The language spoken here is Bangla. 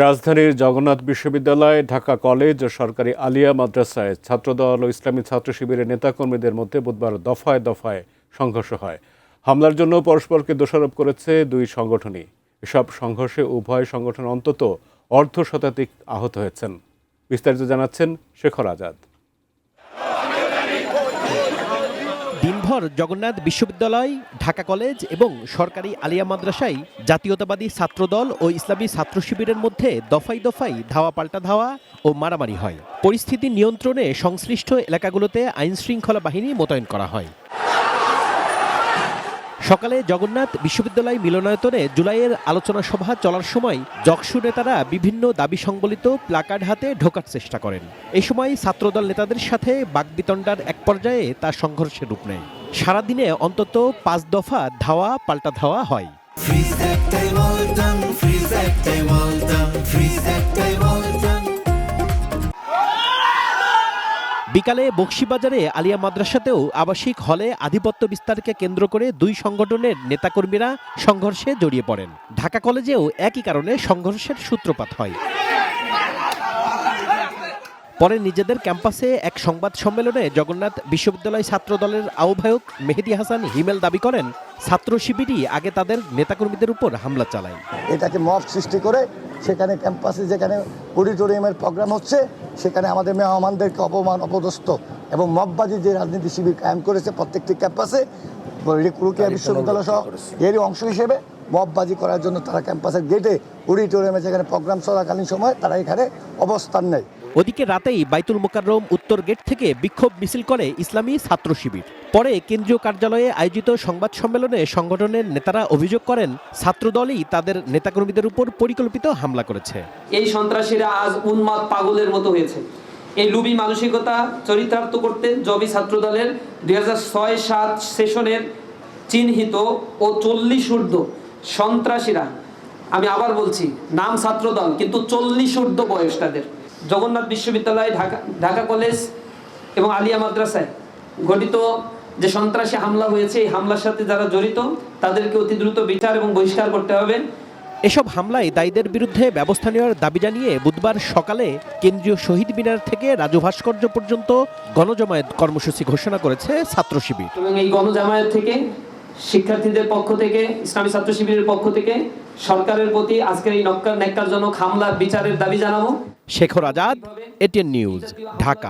রাজধানীর জগন্নাথ বিশ্ববিদ্যালয়, ঢাকা কলেজ ও সরকারি আলিয়া মাদ্রাসায় ছাত্রদল ও ইসলামী ছাত্র শিবিরের নেতাকর্মীদের মধ্যে বুধবার দফায় দফায় সংঘর্ষ হয়। হামলার জন্য পরস্পরকে দোষারোপ করেছে দুই সংগঠনই। এসব সংঘর্ষে উভয় সংগঠন অন্তত অর্ধশতাধিক আহত হয়েছেন। বিস্তারিত জানাচ্ছেন শেখর আজাদ। দিনভর জগন্নাথ বিশ্ববিদ্যালয়, ঢাকা কলেজ এবং সরকারি আলিয়া মাদ্রাসায় জাতীয়তাবাদী ছাত্রদল ও ইসলামী ছাত্র শিবিরের মধ্যে দফায় দফায় ধাওয়া পাল্টা ধাওয়া ও মারামারি হয়। পরিস্থিতি নিয়ন্ত্রণে সংশ্লিষ্ট এলাকাগুলোতে আইনশৃঙ্খলা বাহিনী মোতায়েন করা হয়। সকালে জগন্নাথ বিশ্ববিদ্যালয় মিলনায়তনে জুলাইয়ের আলোচনা সভা চলার সময় জকসু নেতারা বিভিন্ন দাবি সংবলিত প্লাকার্ড হাতে ঢোকার চেষ্টা করেন। এই সময় ছাত্রদল নেতাদের সাথে বাকবিতণ্ডার এক পর্যায়ে তা সংঘর্ষের রূপ নেয়। সারাদিনে অন্তত ৫ দফা ধাওয়া পাল্টা ধাওয়া হয়। বিকালে বকশীবাজারে আলিয়া মাদ্রাসাতেও আবাসিক হলে আধিপত্য বিস্তারকে কেন্দ্র করে দুই সংগঠনের নেতাকর্মীরা সংঘর্ষে জড়িয়ে পড়েন। ঢাকা কলেজেও একই কারণে সংঘর্ষের সূত্রপাত হয়। পরে নিজেদের ক্যাম্পাসে এক সংবাদ সম্মেলনে জগন্নাথ বিশ্ববিদ্যালয় ছাত্রদলের আহ্বায়ক মেহেদী হাসান হিমেল দাবি করেন, ছাত্র শিবিরই আগে তাদের নেতাকর্মীদের উপর হামলা চালায়। এটাকে মব সৃষ্টি করে সেখানে ক্যাম্পাসে যেখানে অডিটোরিয়ামের প্রোগ্রাম হচ্ছে সেখানে আমাদের মেহমানদেরকে অপমান, অপদস্থ এবং মববাজি যে রাজনীতি শিবির কায়েম করেছে প্রত্যেকটি ক্যাম্পাসে, রুকিয়া বিশ্ববিদ্যালয় সহ এরই অংশ হিসেবে মববাজি করার জন্য তারা ক্যাম্পাসের গেটে অডিটোরিয়ামে যেখানে প্রোগ্রাম চলাকালীন সময় তারা এখানে অবস্থান নেয়। ওদিকে রাতেই বাইতুল মোকাররম উত্তর গেট থেকে বিক্ষোভ মিছিল করে ইসলামী ছাত্র শিবির। পরে কেন্দ্রীয় কার্যালয়ে আয়োজিত সংবাদ সম্মেলনে সংগঠনের নেতারা অভিযোগ করেন, ছাত্রদলই তাদের নেতাকর্মীদের উপর পরিকল্পিত হামলা করেছে। এই সন্ত্রাসীরা আজ উন্মাদ পাগলের মতো হয়েছে। এই লুবি মানসিকতা চরিতার্থ করতে জবি ছাত্রদলের 2006-07 সেশনের চিহ্নিত ও 40 ঊর্ধ্ব সন্ত্রাসীরা, আমি আবার বলছি, নাম ছাত্রদল কিন্তু 40 ঊর্ধ্ব বয়স তাদের, জগন্নাথ বিশ্ববিদ্যালয়, ঢাকা কলেজ এবং আলিয়া মাদ্রাসায় ঘটিত যে সন্ত্রাসী হামলা হয়েছে, এই হামলার সাথে যারা জড়িত তাদেরকে অতি দ্রুত বিচার এবং বহিষ্কার করতে হবে। এসব হামলায় দায়ীদের বিরুদ্ধে ব্যবস্থা নেওয়ার দাবি জানিয়ে বুধবার সকালে কেন্দ্রীয় শহীদ মিনার থেকে রাজু ভাস্কর্য পর্যন্ত গণজামায়াত কর্মসূচি ঘোষণা করেছে ছাত্র শিবির। এবং এই গণজামায়াত থেকে শিক্ষার্থীদের পক্ষ থেকে, ইসলামী ছাত্র শিবিরের পক্ষ থেকে সরকারের প্রতি আজকের এই ন্যাক্কারজনক হামলার বিচারের দাবি জানাবো। Shekhar Azad, ATN news, Dhaka.